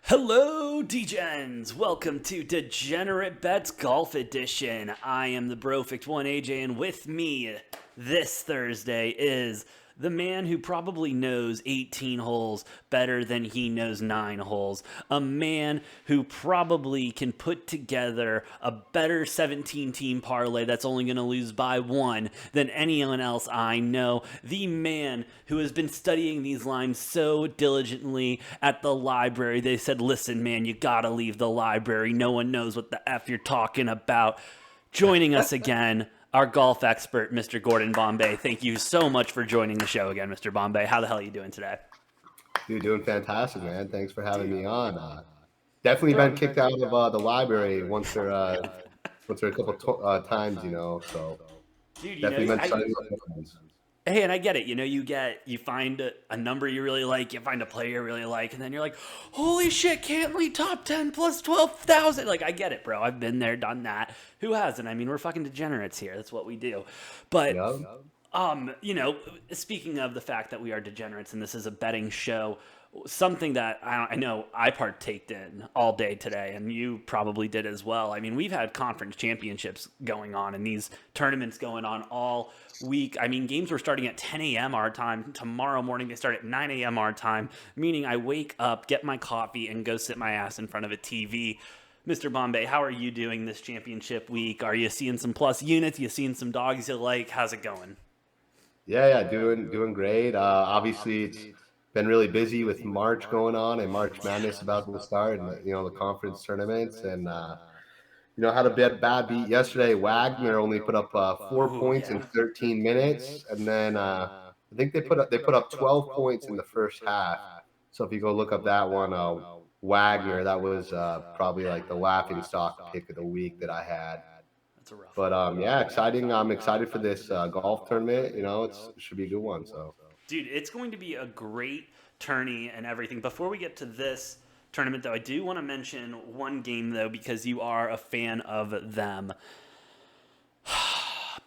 Hello, Degens! Welcome to Degenerate Bets Golf Edition. I am the Brofect One AJ, and with me this Thursday is the man who probably knows 18 holes better than he knows 9 holes. A man who probably can put together a better 17-team parlay that's only going to lose by 1 than anyone else I know. The man who has been studying these lines so diligently at the library. They said, listen, man, you gotta leave the library. No one knows what the F you're talking about. Joining us again, our golf expert, Mr. Gordon Bombay. Thank you so much for joining the show again, Mr. Bombay. How the hell are you doing today? Dude, doing fantastic, man. Thanks for having me on. Definitely been kicked out of the library once or a couple times, So Dude, definitely been studying. hey, and I get it. You find a number you really like, you find a player you really like, and then you're like, holy shit, Cantley top 10 plus 12,000. Like, I get it, bro. I've been there, done that. Who hasn't? I mean, we're fucking degenerates here. That's what we do. But, speaking of the fact that we are degenerates and this is a betting show, something that I know I partaked in all day today, and you probably did as well. I mean, we've had conference championships going on and these tournaments going on all week. I mean, games were starting at 10 a.m. our time. Tomorrow morning, they start at 9 a.m. our time, meaning I wake up, get my coffee, and go sit my ass in front of a TV. Mr. Bombay, how are you doing this championship week? Are you seeing some plus units? You seeing some dogs you like? How's it going? Yeah, doing great. Obviously, it's been really busy with March going on and MarchMadness about to start, and the conference tournaments, and had a bad beat yesterday. Wagner only put up 4 points in 13 minutes, and then I think they put up 12 points in the first half. So if you go look up that one, Wagner, that was probably like the laughing stock pick of the week that I had. That's a rough But one. yeah, exciting. I'm excited for this golf tournament. It should be a good one. So Dude, it's going to be a great tourney and everything. Before we get to this tournament, though, I do want to mention one game, though, because you are a fan of them.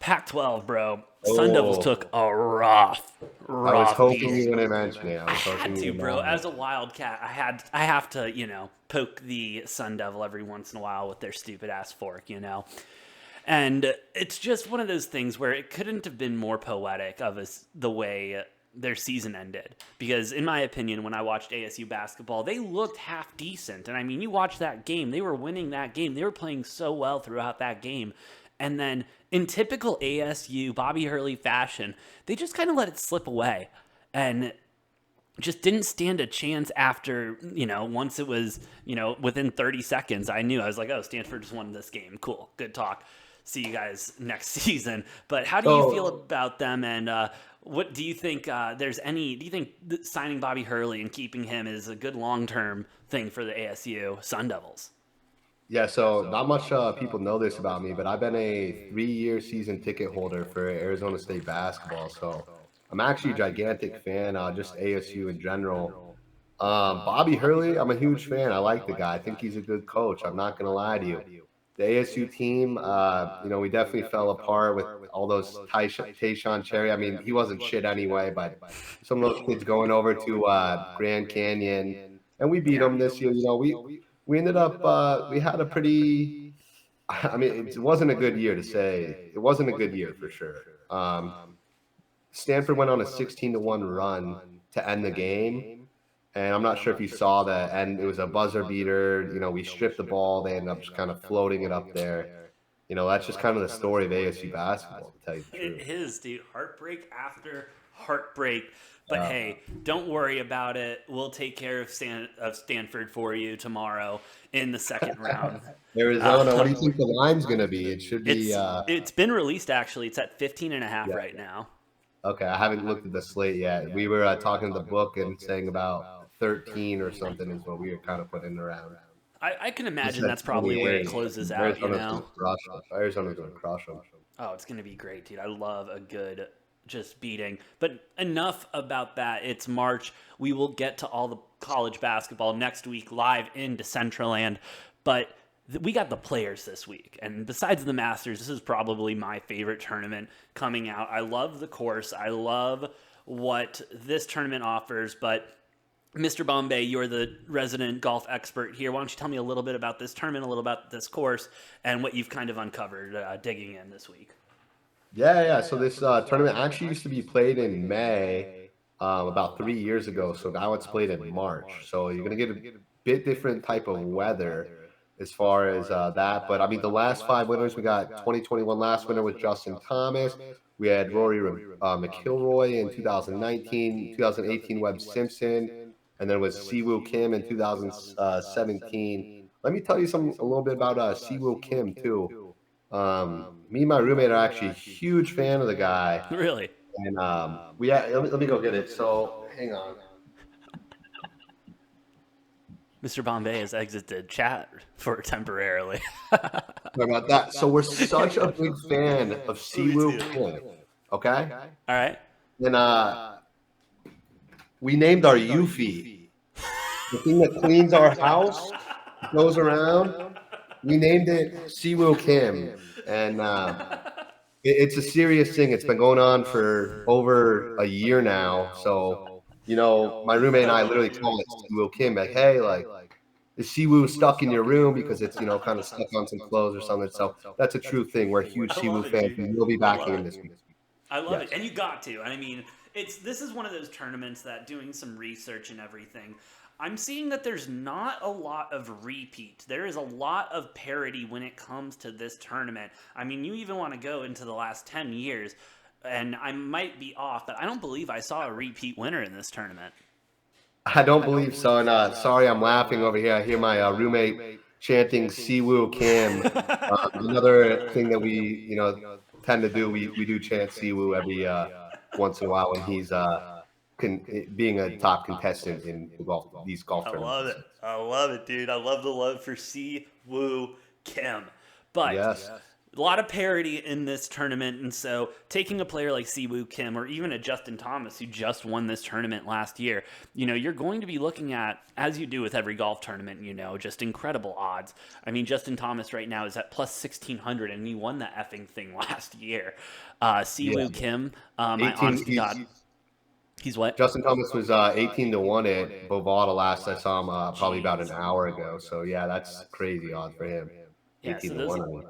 Pac-12, bro. Sun Devils took a rough I was hoping beating. you wouldn't mention it. I was Had hoping to, you bro. would. As a Wildcat, I have to, poke the Sun Devil every once in a while with their stupid ass fork. And it's just one of those things where it couldn't have been more poetic of the way their season ended. Because in my opinion, when I watched ASU basketball, they looked half decent. And I mean, you watch that game, they were winning that game. They were playing so well throughout that game. And then in typical ASU Bobby Hurley fashion, they just kind of let it slip away. And just didn't stand a chance after, once it was, within 30 seconds, I knew. I was like, oh, Stanford just won this game. Cool. Good talk. See you guys next season. But how do you feel about them? And what do you think do you think signing Bobby Hurley and keeping him is a good long-term thing for the ASU Sun Devils? Yeah, so not much people know this about me, but I've been a 3-year season ticket holder for Arizona State basketball. So I'm actually a gigantic fan, just ASU in general. Bobby Hurley, I'm a huge fan. I like the guy. I think he's a good coach. I'm not going to lie to you. The ASU team, we definitely fell apart with all those Tayshaun Cherry. I mean, he wasn't shit anyway, but some of those kids going over to Grand Canyon, and we beat them this year. We ended up we had a pretty. I mean, it wasn't a good year to say. It wasn't a good year for sure. Stanford went on a 16-1 run to end the game. And I'm not sure if you saw that. And it was a buzzer beater. We stripped the ball. They ended up just kind of floating it up there. That's just kind of the story of ASU basketball, to tell you the truth. It is, dude. Heartbreak after heartbreak. But hey, don't worry about it. We'll take care of Stanford for you tomorrow in the second round. Arizona, what do you think the line's going to be? It should be. It's been released, actually. It's at 15.5 right now. Okay, I haven't looked at the slate yet. We were talking to the book and saying about 13 or something is what we were kind of putting around. I can imagine that's probably where it closes out, Arizona's going to crush them. Oh, it's going to be great, dude. I love a good just beating. But enough about that. It's March. We will get to all the college basketball next week live in Decentraland. But we got the players this week. And besides the Masters, this is probably my favorite tournament coming out. I love the course. I love what this tournament offers. But Mr. Bombay, you're the resident golf expert here. Why don't you tell me a little bit about this tournament, a little about this course, and what you've kind of uncovered digging in this week? Yeah. So this tournament actually used to be played in May, about 3 years ago. So now it's played in March. So you're gonna get a bit different type of weather as far as that. But I mean, the last five winners, we got 2021 last winner was Justin Thomas. We had Rory McIlroy in 2019, 2018 Webb Simpson, and then it was Siwoo Kim in 2017. Let me tell you a little bit about Siwoo Kim too. Me and my roommate are actually a huge fan of the guy, Really? and let me go get it. So hang on. Mr. Bombay has exited chat for temporarily. Sorry about that. So we're such a big fan of Siwoo Kim. Okay, All right. and we named our Yuffie, the thing that cleans our house, goes around. We named it Siwoo Kim, and it's a serious thing. It's been going on for over a year now. So, my roommate and I literally call it Siwoo Kim. Like, hey, like, is Siwoo stuck in your room because it's, kind of stuck on some clothes or something? So that's a true thing. We're huge Siwoo fans. We will be backing him this week. I love it, and you got to. I mean, this is one of those tournaments that, doing some research and everything, I'm seeing that there's not a lot of repeat. There is a lot of parity when it comes to this tournament. I mean, you even want to go into the last 10 years, and I might be off, but I don't believe I saw a repeat winner in this tournament. I don't believe so. And sorry, I'm laughing over here. I hear my roommate chanting Siwoo Kim. Another thing that we, tend to do, we do chant Siwoo every once in a while when he's being a top contestant in these golf tournaments. I love it, dude. I love the love for Siwoo Kim. But yes. A lot of parity in this tournament, and so taking a player like Siwoo Kim or even a Justin Thomas who just won this tournament last year, you're going to be looking at, as you do with every golf tournament, just incredible odds. I mean, Justin Thomas right now is at plus 1,600, and he won that effing thing last year. Siwoo Kim, my honest to God, he's what? Justin Thomas was 18-1 at Bovada last I saw him probably about an hour ago. So yeah, that's crazy odds for him. Yeah, 18-1.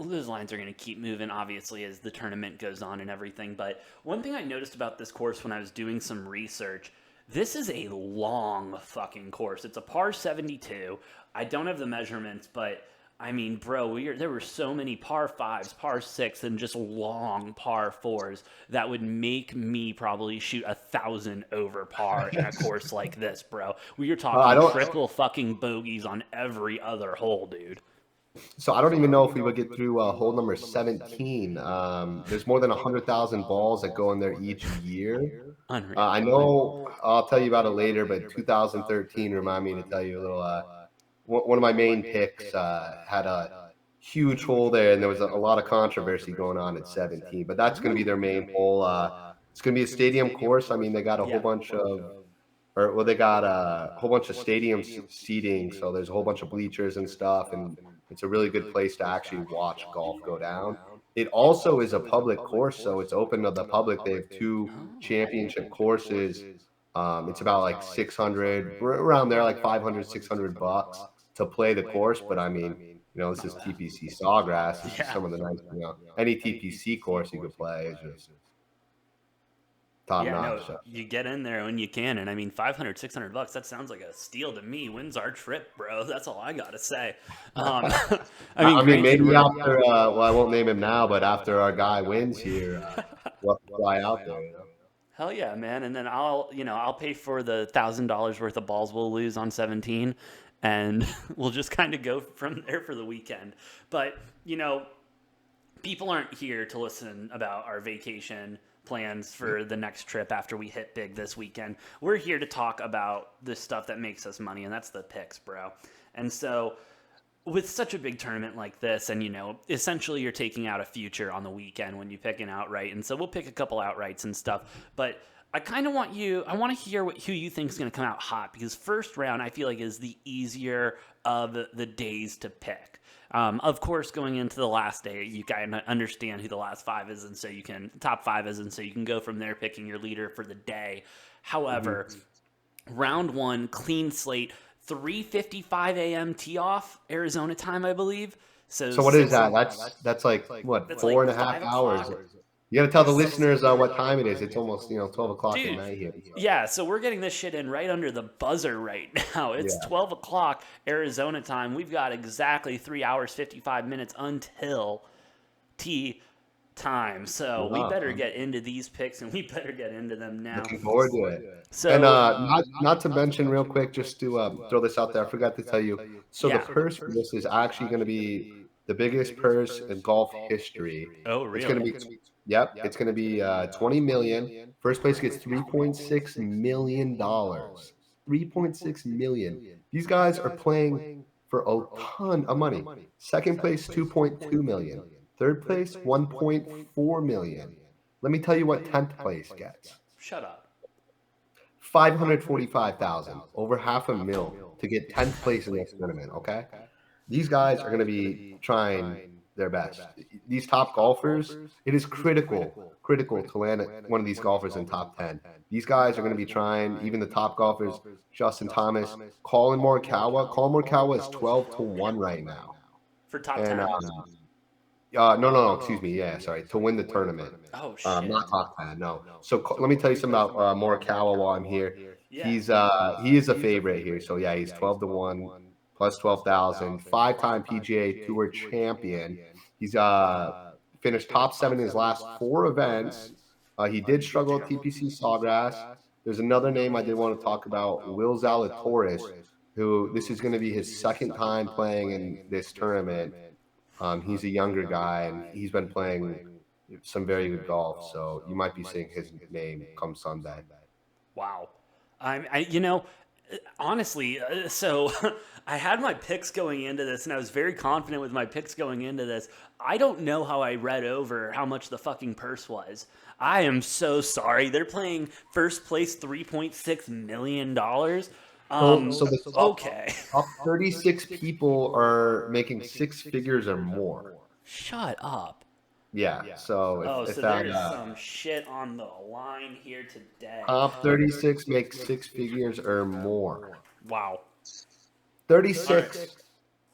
Those lines are going to keep moving, obviously, as the tournament goes on and everything. But one thing I noticed about this course when I was doing some research, this is a long fucking course. It's a par 72. I don't have the measurements, but I mean, bro, there were so many par 5s, par 6, and just long par 4s that would make me probably shoot 1,000 over par in a course like this, bro. We are talking triple fucking bogeys on every other hole, dude. So I don't even know if we would get through hole number 17. There's more than 100,000 balls that go in there each year. I know I'll tell you about it later, but 2013 remind me to tell you a little. One of my main picks had a huge hole there, and there was a lot of controversy going on at 17. But that's going to be their main hole. It's going to be a stadium course. I mean, they got a whole bunch of. They got a whole bunch of stadium seating, so there's a whole bunch of bleachers and stuff, and it's a really good place to actually watch golf go down. It also is a public course, so it's open to the public. They have 2 championship courses. It's about like 600, around there, like 500, $600 to play the course. But I mean, this is TPC Sawgrass. It's just some of the nice, any TPC course you could play is just top notch. You get in there when you can, and I mean, $500, $600, that sounds like a steal to me. Wins our trip, bro. That's all I gotta say. I mean, maybe after, I won't name him now, but after our guy wins here, we'll fly out there. Hell yeah, man! And then I'll pay for the $1,000 worth of balls we'll lose on 17, and we'll just kind of go from there for the weekend. But people aren't here to listen about our vacation plans for the next trip after we hit big this weekend. We're here to talk about the stuff that makes us money, and that's the picks, bro. And so with such a big tournament like this, and essentially you're taking out a future on the weekend when you pick an outright, and so we'll pick a couple outrights and stuff, but I kind of want to hear who you think is going to come out hot, because first round I feel like is the easier of the days to pick. Of course, going into the last day, you gotta understand who the last 5 is, and so top 5 is, and so you can go from there picking your leader for the day. However, Round 1, clean slate, 3:55 a.m. tee off, Arizona time, I believe. So So what is that? That's like what, that's four like and a half 5 hours? o'clock. You got to tell the listeners what time it is. It's almost 12 o'clock at Dude, night here. yeah, so we're getting this shit in right under the buzzer right now. It's Yeah. 12 o'clock Arizona time. We've got exactly 3 hours, 55 minutes until tee time. So we Wow. better get into these picks, and we better get into them now. Looking forward to it. So, And not to mention real quick, just to throw this out there, I forgot to tell you. So the yeah. purse for this is actually going to be the biggest purse in golf history. Oh, It's going to really? be, yep, it's going to be 20 million. First place gets $3.6 million. $3.6 million. These guys are playing for a ton of money. Second place, 2.2 million. Third place, 1.4 million. Let me tell you what 10th place gets. Shut up. 545,000, over half a mil to get 10th place in this tournament, okay? These guys are going to be trying their best. These top golfers, it is critical to land one of these golfers in top 10. These guys are going to be trying, even the top golfers, Justin Thomas, Colin Morikawa. Colin Morikawa is 12-1 right now. For top And 10? no, excuse me. Yeah, sorry, to win the tournament. Oh, shit. Not top 10, no. So let me tell you something about Morikawa while I'm here. Yeah. He is a favorite here. So yeah, he's 12-1 plus 12,000, 5-time PGA Tour champion. He's finished top 7 in his last 4 events. He did struggle at TPC Sawgrass. There's another name I did want to talk about, Will Zalatoris, who this is going to be his second time playing in this tournament. He's a younger guy, and he's been playing some very good golf. So you might be seeing his name come Sunday. Wow. Honestly, so I had my picks going into this, and I was very confident with my picks going into this. I don't know how I read over how much the fucking purse was. I am so sorry. They're playing first place $3.6 million. So the Okay. top 36 people are making 6 figures or more. Shut up. Yeah. So if So that there's some shit on the line here today. top 36 makes 6 figures or more. Wow. 36.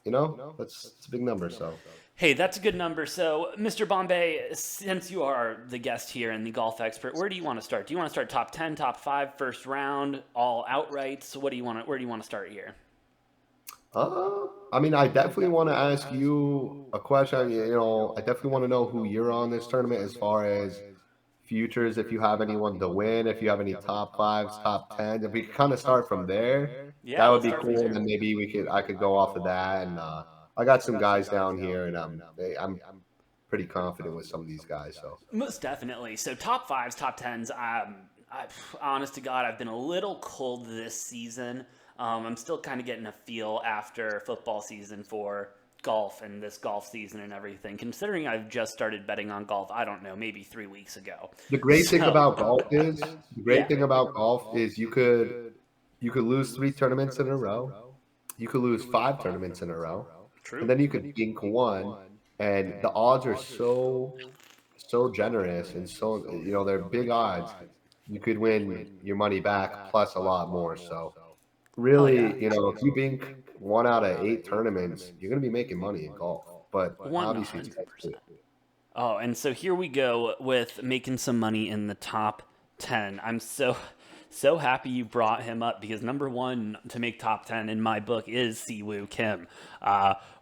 That's a big number. So. Hey, that's a good number. So, Mr. Bombay, since you are the guest here and the golf expert, where do you want to start? Do you want to start top 10, top 5, first round, all outright? So where do you want to start here? I definitely want to ask you a question. I definitely want to know who you're on this tournament as far as futures, if you have anyone to win, if you have any top 5s, top 10s. If we could kind of start from there, that would be cool. And then maybe I could go off of that. And I got some guys down here, and I'm pretty confident with some of these guys. So most definitely. So top 5s, top 10s. Honest to God, I've been a little cold this season. I'm still kind of getting a feel after football season for golf and this golf season and everything. Considering I've just started betting on golf, I don't know, maybe 3 weeks ago. The great thing about golf is you could lose 3 tournaments in a row. You could lose 5 tournaments in a row. True. And then you could ink 1, and the odds are so generous, and so they're big odds. You could win your money back plus a lot more. So really, if you ink 1 out of 8 tournaments, you're going to be making money in golf. But obviously, 100%. Oh, and so here we go with making some money in the top 10. I'm so happy you brought him up, because number 1 to make top 10 in my book is Siwoo Kim.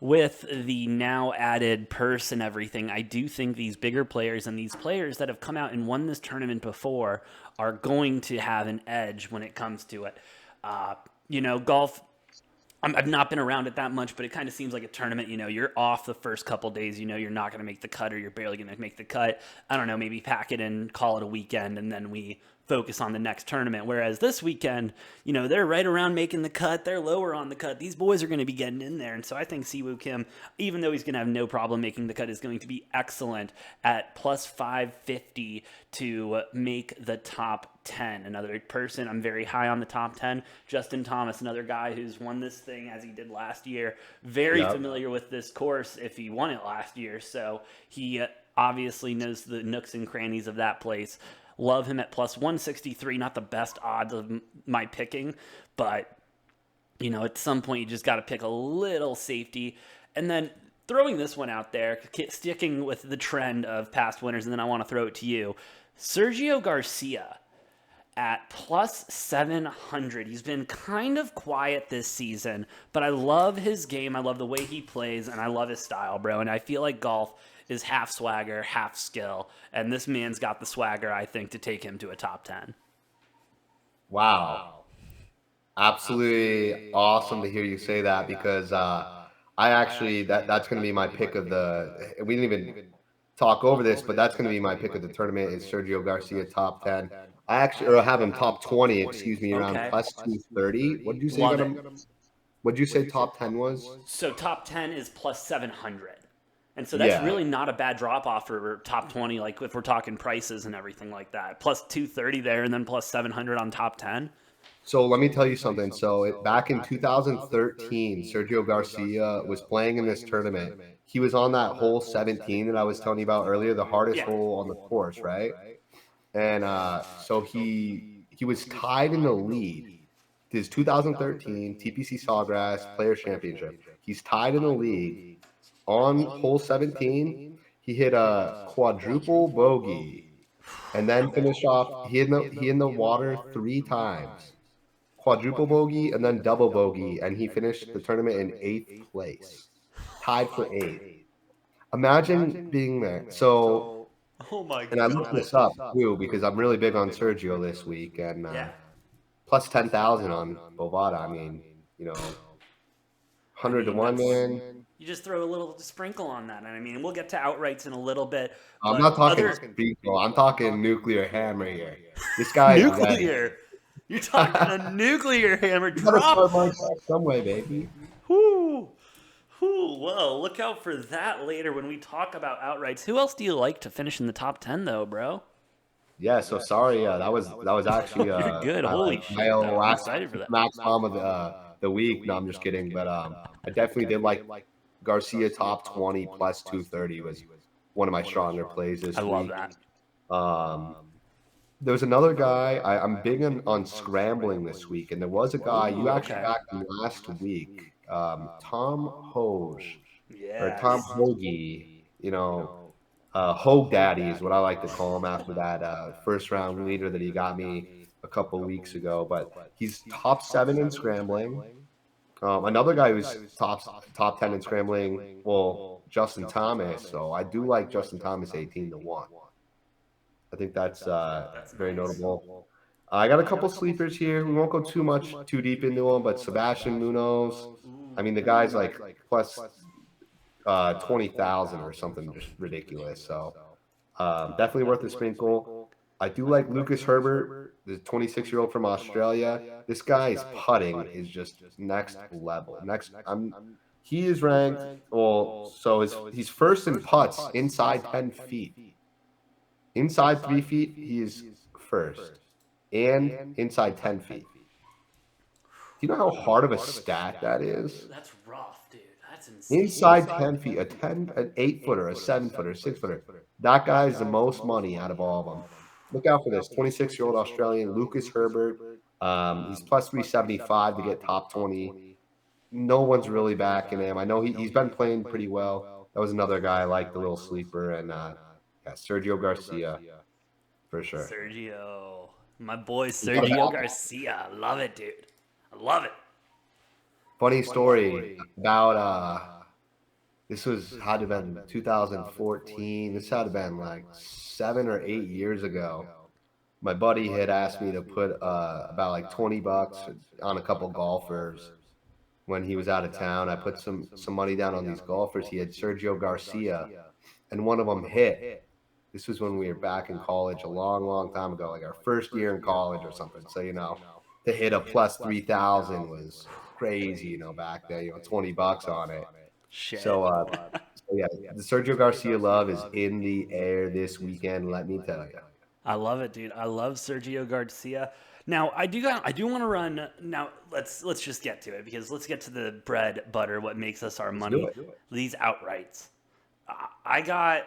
With the now added purse and everything, I do think these bigger players and these players that have come out and won this tournament before are going to have an edge when it comes to it. Golf, I've not been around it that much, but it kind of seems like a tournament. You're off the first couple days. You're not going to make the cut, or you're barely going to make the cut. I don't know, maybe pack it in, call it a weekend, and then we focus on the next tournament. Whereas this weekend, they're right around making the cut. They're lower on the cut. These boys are going to be getting in there. And so I think Siwoo Kim, even though he's going to have no problem making the cut, is going to be excellent at plus 550 to make the top 10. Another person I'm very high on the top 10, Justin Thomas, another guy who's won this thing as he did last year. Very familiar with this course if he won it last year. So he obviously knows the nooks and crannies of that place. Love him at plus 163. Not the best odds of my picking, but at some point you just got to pick a little safety. And then throwing this one out there, sticking with the trend of past winners, and then I want to throw it to you. Sergio Garcia at plus 700. He's been kind of quiet this season, but I love his game. I love the way he plays, and I love his style, bro. And I feel like golf is half swagger, half skill. And this man's got the swagger, I think, to take him to a top 10. Wow. Absolutely awesome to hear you say that, because I actually, that's going to be my pick of we didn't even talk over this, but that's going to be my pick of the tournament is Sergio Garcia top 10. I actually have him top 20, around plus 230. What did you say Love about him? What did you say top 10 was? So top 10 is plus 700. And so that's really not a bad drop off for top 20, like if we're talking prices and everything like that. Plus 230 there and then plus 700 on top 10. So let me tell you something. So back in 2013, Sergio Garcia was playing in this tournament. He was on that hole 17 that I was telling you about earlier, the hardest hole on the course, right? And so he was tied in the lead. His 2013 TPC Sawgrass Players Championship. He's tied in the league. On hole 17, he hit a quadruple bogey, and then finished off. He in the water 3 times. Quadruple bogey and then double bogey, and he finished the tournament in 8th place, tied for 8th. Imagine being there. So, oh my God. And I looked this up too because I'm really big on Sergio this week, and plus 10,000 on Bovada. I mean, 100 to 1, man. You just throw a little sprinkle on that. I mean, we'll get to outrights in a little bit. I'm not talking sprinkle. I'm talking nuclear hammer here. This guy nuclear. You're talking a nuclear hammer drop. Some way, baby. Whoo. Well, look out for that later when we talk about outrights. Who else do you like to finish in the top 10, though, bro? Yeah, so sorry. That was actually You're good. Holy shit! I'm excited for that. Max Bomb of the week. No, I'm just kidding. But I definitely did like Garcia top 20 plus 230 was one of my stronger plays this week. I love that. There was another guy. I'm big on scrambling this week, and there was a guy you actually got last week, Tom Hoge, or Tom Hoagie. Hogue Daddy is what I like to call him after that first round leader that he got me a couple weeks ago. But he's top 7 in scrambling. Another guy who's top 10 in scrambling, well, Justin Thomas. So I do like Justin Thomas 18 to 1. I think that's very notable. I got a couple sleepers here. We won't go too deep into them, but Sebastian Munoz. I mean, the guy's like plus 20,000 or something just ridiculous. So definitely worth a sprinkle. I do like Lucas Herbert, the 26-year-old from Australia. This guy's putting is just next level. He is ranked. Well, so he's first in putts inside 10 feet. Inside 3 feet, he is first, and inside 10 feet. Do you know how hard of a stat that is? That's rough, dude. That's insane. Inside 10 feet, an 8-footer, a 7-footer, a 6-footer. That guy's the most money out of all of them. Look out for this 26-year-old Australian, Lucas Herbert. He's plus 375 to get top 20. No one's really backing him. I know he's been playing pretty well. That was another guy I liked, a little sleeper, and Sergio Garcia, for sure. Sergio. My boy Sergio Garcia. I love it, dude. I love it. Funny story about this had to have been 2014. This had to have been like 7 or 8 years ago. My buddy had asked me to put about like $20 on a couple golfers when he was out of town. I put some money down on these golfers. He had Sergio Garcia, and one of them hit. This was when we were back in college a long, long time ago, like our first year in college or something. So, to hit a plus 3,000 was crazy, back then, $20 on it. Shit. So, the Sergio Garcia love is in the air this weekend, let me tell you. I love it, dude. I love Sergio Garcia. Now, I do want to run. Now, let's just get to it, because let's get to the bread, butter, what makes us our money. Do it. These outrights. I got,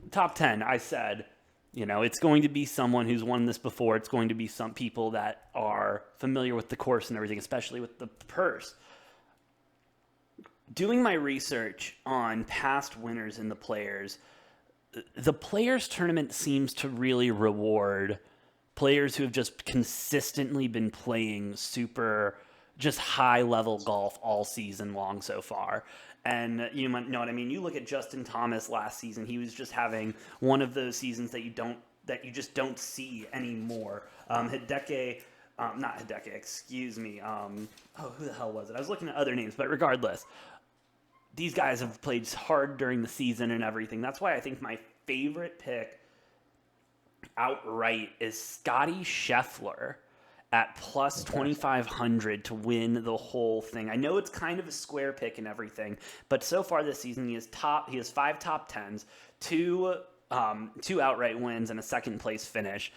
top 10. I said, You know, it's going to be someone who's won this before. It's going to be some people that are familiar with the course and everything, especially with the purse. Doing my research on past winners in the Players tournament seems to really reward players who have just consistently been playing super, just high level golf all season long so far. And you might know what I mean. You look at Justin Thomas last season; he was just having one of those seasons that you just don't see anymore. Hideki, not Hideki, excuse me. Who the hell was it? I was looking at other names, but regardless, these guys have played hard during the season and everything. That's why I think my favorite pick outright is Scotty Scheffler at plus 2,500 to win the whole thing. I know it's kind of a square pick and everything, but so far this season he has 5 top 10s, two outright wins, and a second place finish.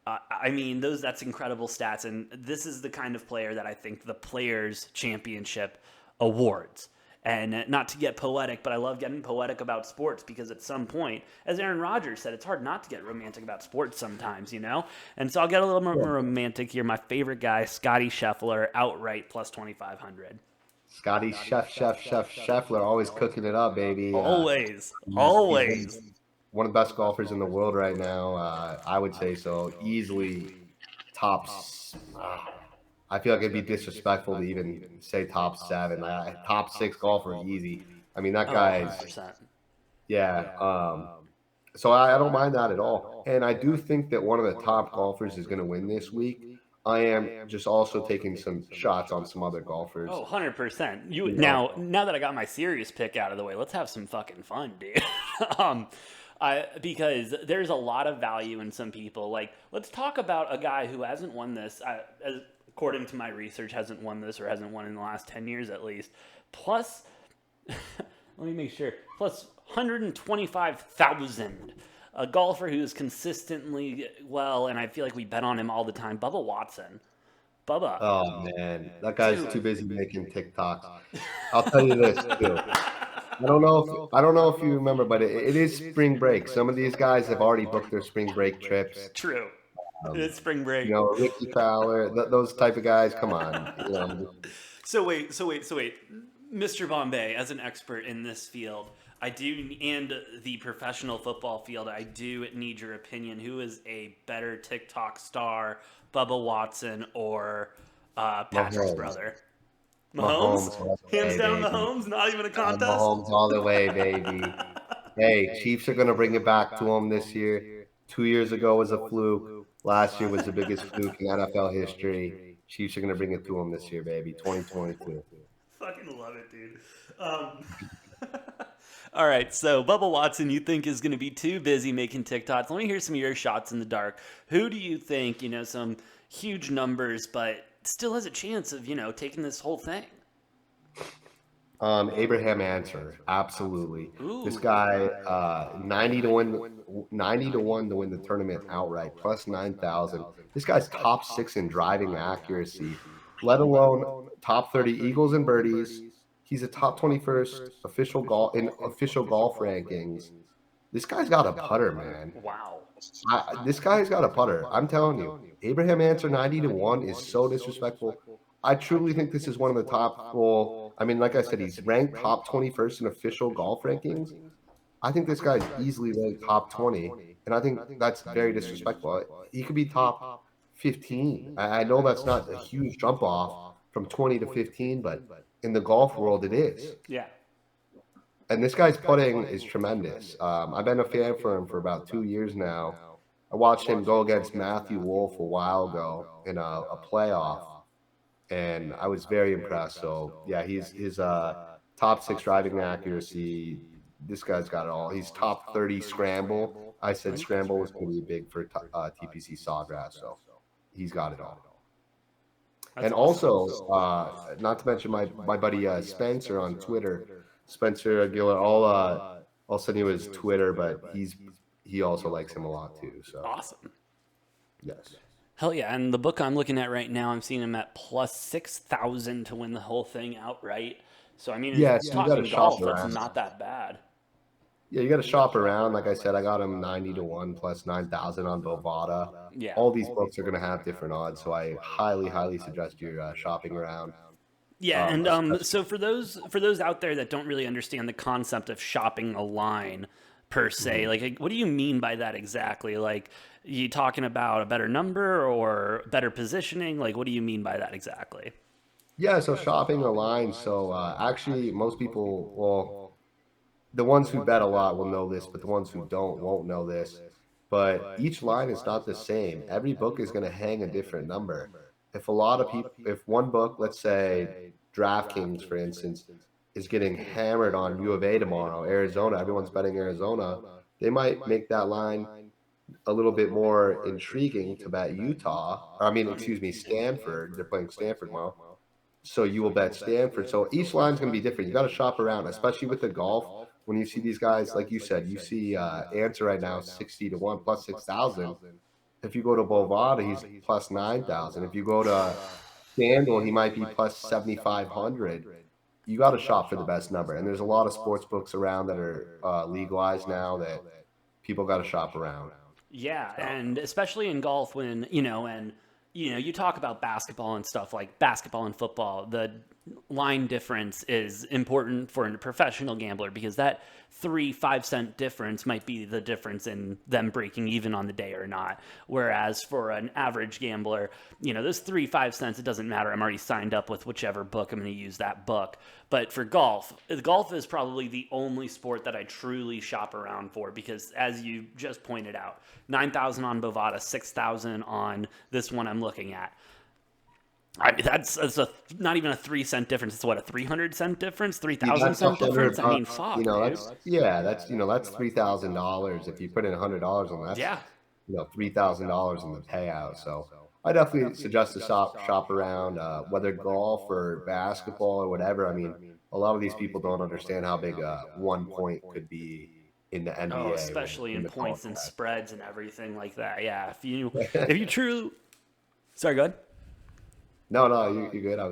I mean, that's incredible stats, and this is the kind of player that I think the Players Championship awards. And not to get poetic, but I love getting poetic about sports because at some point, as Aaron Rodgers said, it's hard not to get romantic about sports sometimes, you know? And so I'll get a little more romantic here. My favorite guy, Scotty Scheffler, outright plus 2,500. Scotty Scheffler, always cooking it up, baby. Always. He's one of the best golfers in the world right now. I would say so. Easily tops. I feel like it'd be disrespectful to even say top 7. Top 6 golfer, easy. I mean, that guy's 100%. Yeah. So I don't mind that at all. And I do think that one of the top golfers is going to win this week. I am just also taking some shots on some other golfers. 100%. Now that I got my serious pick out of the way, let's have some fucking fun, dude. Because there's a lot of value in some people. Like, let's talk about a guy who hasn't won this. According to my research, hasn't won this or hasn't won in the last 10 years at least. Plus, let me make sure, plus 125,000. A golfer who is consistently well, and I feel like we bet on him all the time, Bubba Watson. Bubba. Oh, man. That guy's too busy making TikToks. I'll tell you this, too. I don't know if you remember, but it is spring break. Some of these guys have already booked their spring break trips. True. It's spring break. You know, Ricky Fowler, those type of guys. Come on. You know. So wait. Mr. Bombay, as an expert in this field, and the professional football field, I do need your opinion. Who is a better TikTok star, Bubba Watson or Patrick's brother? Mahomes? Hands down Mahomes? Not even a contest? Mahomes all the way, baby. Hey, Chiefs are going to bring it back to them this year. 2 years ago was a fluke. Last year was the biggest fluke in NFL history. Chiefs are going to bring it to them this year, baby. 2022. Fucking love it, dude. All right, so Bubba Watson, you think is going to be too busy making TikToks. Let me hear some of your shots in the dark. Who do you think, some huge numbers, but still has a chance of, taking this whole thing? Abraham Answer, absolutely. Ooh. This guy, 90 to 1 to win the tournament outright, plus 9,000. This guy's top 6 in driving accuracy, let alone top 30 eagles and birdies. He's a top 21st official golf rankings. This guy's got a putter, man. Wow. This guy's got a putter. I'm telling you, Abraham Answer 90 to 1 is so disrespectful. I truly think this is one of the top. Well, I mean, like I said, he's ranked top 21st in official golf rankings. I think this guy's easily ranked top 20, and I think that's very disrespectful. He could be top 15. I know that's not a huge jump off from 20 to 15, but in the golf world, it is. Yeah. And this guy's putting is tremendous. I've been a fan for him for about 2 years now. I watched him go against Matthew Wolff a while ago in a playoff, and I was very impressed. So, yeah, his top 6 driving accuracy, this guy's got it all. He's top 30 scramble. I said scramble was going to be big for TPC Sawgrass, so he's got it all. That's awesome. Also, not to mention my buddy Spencer on Twitter, Spencer Aguilar. I'll send you his Twitter, but he also likes him a lot too. So awesome. Yes. Hell yeah! And the book I'm looking at right now, I'm seeing him at plus 6,000 to win the whole thing outright. So I mean, yeah, so talking golf, that's not that bad. Yeah, you got to shop around. Like I said, I got him 90-1 plus 9,000 on Bovada. Yeah. All these books are going to have different odds, so I highly, highly suggest you shopping around. Yeah, and Especially, so for those out there that don't really understand the concept of shopping a line per se, like what do you mean by that exactly? Like, you talking about a better number or better positioning? Like, what do you mean by that exactly? yeah, so shopping a line. So actually, most people, well, the ones who bet a lot will know this, but the ones who don't won't know this. But each line is not the same. Every book is going to hang a different number. If a lot of people, if one book, let's say DraftKings, for instance, is getting hammered on U of A tomorrow, Arizona, everyone's betting Arizona, they might make that line a little bit more intriguing to bet Utah. Or, I mean, excuse me, Stanford. They're playing Stanford tomorrow. So you will bet Stanford. So each line's going to be different. You got to shop around, especially with the golf. When you see these guys, like you said, you see Answer right now 60-1 plus 6,000. If you go to Bovada, he's plus 9,000. If you go to Scandal, he might be plus 7,500. You got to shop for the best number. And there's a lot of sports books around that are legalized now that people got to shop around. Yeah, So and especially in golf when, you talk about basketball and stuff like basketball and football, the line difference is important for a professional gambler because that 3-5 cent difference might be the difference in them breaking even on the day or not. Whereas for an average gambler, those 3-5 cents, it doesn't matter. I'm already signed up with whichever book. I'm going to use that book. But for golf is probably the only sport that I truly shop around for because, as you just pointed out, 9,000 on Bovada, 6,000 on this one I'm looking at. I mean, that's not even a 3 cent difference. It's what, a 300 cent difference, three yeah, thousand that's a cent difference. hundred I mean, bucks. fuck, dude. That's $3,000. If you put in $100 on that's Yeah, $3,000 in the payout. So I definitely suggest to shop around, whether golf or basketball or whatever. I mean, a lot of these people don't understand how big 1 point could be in the oh, NBA or especially in in the college. points and spreads and everything like that. Yeah, if you truly, sorry, go ahead. No, no, you're good. Oh,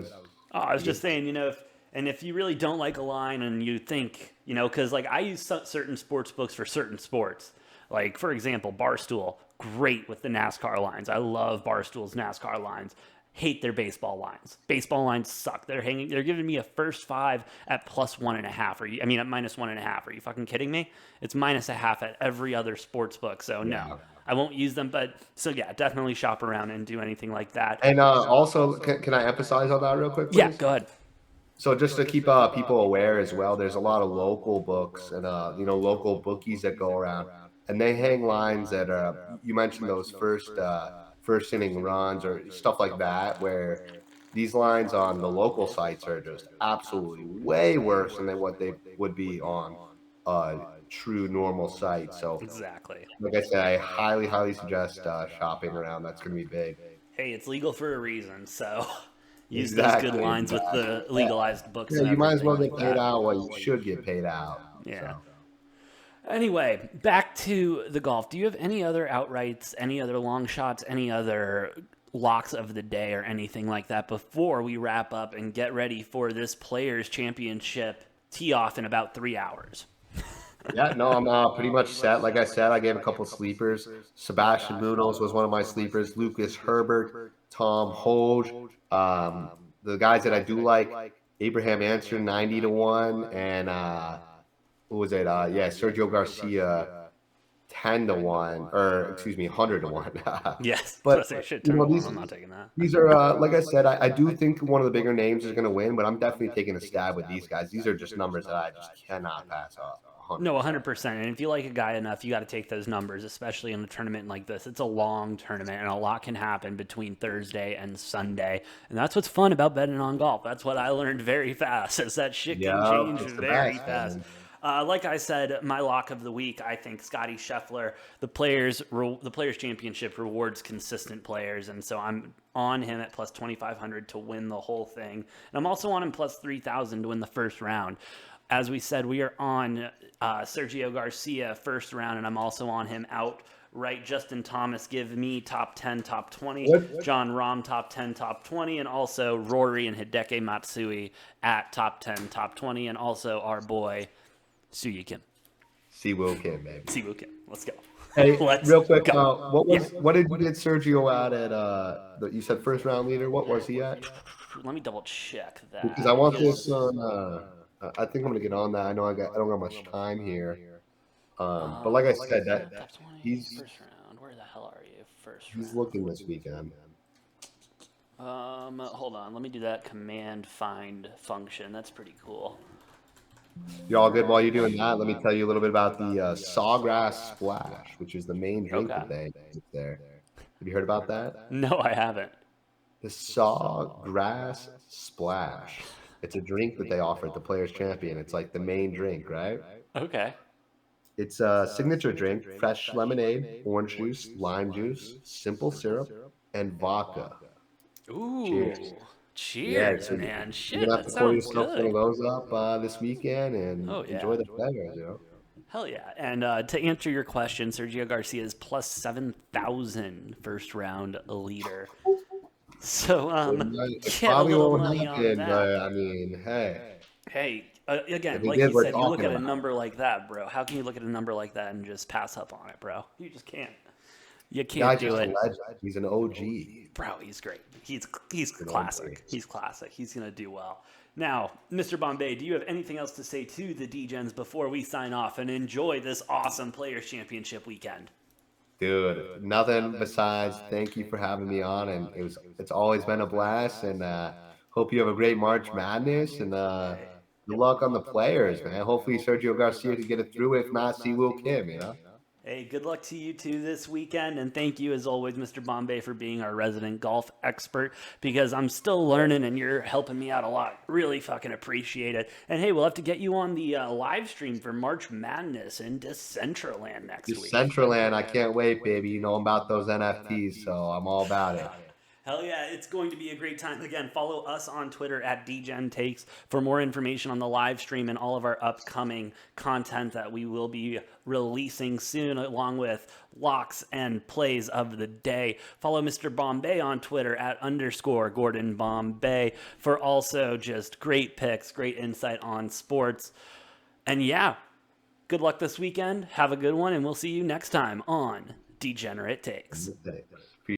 I was You just good. saying, if you really don't like a line and you think, because like I use certain sports books for certain sports. Like, for example, Barstool, great with the NASCAR lines. I love Barstool's NASCAR lines. Hate their baseball lines. Baseball lines suck. They're giving me a first five at plus 1.5. At minus 1.5. Are you fucking kidding me? It's minus a half at every other sports book. So no, Yeah. I won't use them. But so yeah, definitely shop around and do anything like that. And also, can I emphasize on that real quick, Yeah, please? go ahead. So just to keep people aware as well, there's a lot of local books and local bookies that go around, and they hang lines that are. You mentioned those first inning runs or stuff like that, where these lines on the local sites are just absolutely way worse than what they would be on a true normal site. So, Exactly. like I said, I highly, highly suggest shopping around. That's going to be big. Hey, it's legal for a reason, so use those good Exactly, lines with exactly. the legalized books Yeah, and you might as everything well like get paid that. out what you should get paid out. Yeah. So Anyway, back to the golf. Do you have any other outrights, any other long shots, any other locks of the day or anything like that before we wrap up and get ready for this Players Championship tee off in about 3 hours? yeah, no, I'm pretty much set. Like I said, I gave a couple sleepers. Sebastian Munoz was one of my sleepers. Lucas Herbert, Tom Hoge. The guys that I do like, Abraham Answer 90-1, and who was it? Yeah, Sergio Garcia 10-1, or excuse me, 100-1. Yes, I But was going to say shit 10 to 1. these I'm not taking that. these are like I said, I do think one of the bigger names is going to win, but I'm definitely taking a stab with these guys. These are just numbers that I just cannot pass up. No, 100%. 100%. And if you like a guy enough, you got to take those numbers, especially in a tournament like this. It's a long tournament, and a lot can happen between Thursday and Sunday. And that's what's fun about betting on golf. That's what I learned very fast, is that shit can Yeah, change it's the very best, fast. man. Like I said, my lock of the week, I think Scotty Scheffler, the Players Championship rewards consistent players, and so I'm on him at plus 2,500 to win the whole thing. And I'm also on him plus 3,000 to win the first round. As we said, we are on Sergio Garcia first round, and I'm also on him outright. Justin Thomas, give me top 10, top 20. What? John Rahm, top 10, top 20. And also Rory and Hideki Matsui at top 10, top 20. And also our boy, Suya Kim. Siwoo Kim, baby. Siwoo Kim. Let's go. Hey, Let's real quick, go. what did you get Sergio at you said first round leader? What was he at? Let me double check Because I that. want this on. I think I'm gonna get on that. I know I don't got much time here. But like I said, Top 20, he's first round. Where the hell are you? First he's round. looking this weekend. Hold on. Let me do that command find function. That's pretty cool. You're all good while you're doing that. Let me tell you a little bit about the Sawgrass Splash, which is the main drink that they make there. Have you heard about that? No, I haven't. The Sawgrass Splash. It's a drink that they offer at the Players Champion. It's like the main drink, right? Okay. It's a signature drink: fresh lemonade, orange juice, lime juice, simple syrup, and vodka. Ooh. Cheers. Cheers, Yeah, man. you're Shit, gonna have that to pour sounds yourself one of good. those up this weekend and Oh, yeah. enjoy the players. Hell yeah. And to answer your question, Sergio Garcia is plus 7,000 first round leader. So, It get a probably little won't money on happen, but that. I mean, hey, Hey, if again, it like did, you we're said, you look talking at a about it. number like that, bro. How can you look at a number like that and just pass up on it, bro? You just can't. You can't Guy's do just a it. legend. He's an OG. Bro, he's great. He's An classic. OG. He's classic. He's gonna do well. Now, Mr. Bombay, do you have anything else to say to the Degens before we sign off and enjoy this awesome Players Championship weekend? Dude, nothing besides thank you for having me on, and it's always been a blast. And hope you have a great March Madness, and good luck on the players, man. Hopefully Sergio Garcia can get it through. If not, Siwoo Kim. Hey, good luck to you two this weekend, and thank you as always, Mr. Bombay, for being our resident golf expert, because I'm still learning and you're helping me out a lot. Really fucking appreciate it. And hey, we'll have to get you on the live stream for March Madness in Decentraland next week. Decentraland, I can't wait, baby. You know about those NFTs, so I'm all about it. Hell yeah, it's going to be a great time. Again, follow us on Twitter at Degenerate Takes for more information on the live stream and all of our upcoming content that we will be releasing soon, along with locks and plays of the day. Follow Mr. Bombay on Twitter at _Gordon Bombay for also just great picks, great insight on sports. And yeah, good luck this weekend. Have a good one, and we'll see you next time on Degenerate Takes. Thanks.